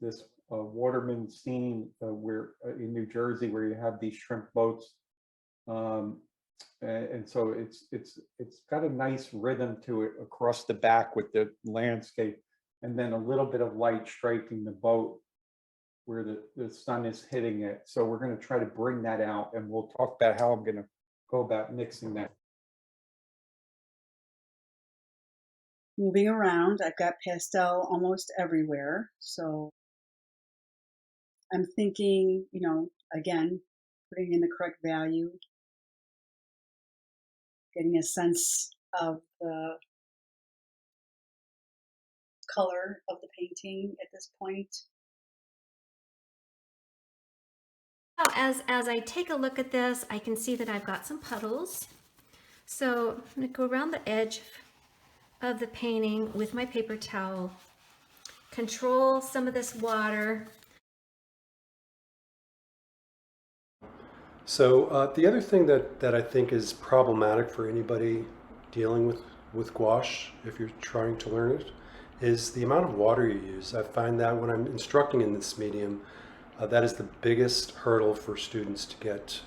this waterman scene where in New Jersey, where you have these shrimp boats. And so it's got a nice rhythm to it across the back with the landscape, and then a little bit of light striking the boat where the sun is hitting it. So we're going to try to bring that out, and we'll talk about how I'm going to go about mixing that. Moving around, I've got pastel almost everywhere. So I'm thinking, again, putting in the correct value, getting a sense of the color of the painting at this point. As I take a look at this, I can see that I've got some puddles. So I'm going to go around the edge of the painting with my paper towel, control some of this water. So the other thing that I think is problematic for anybody dealing with gouache, if you're trying to learn it, is the amount of water you use. I find that when I'm instructing in this medium, that is the biggest hurdle for students to get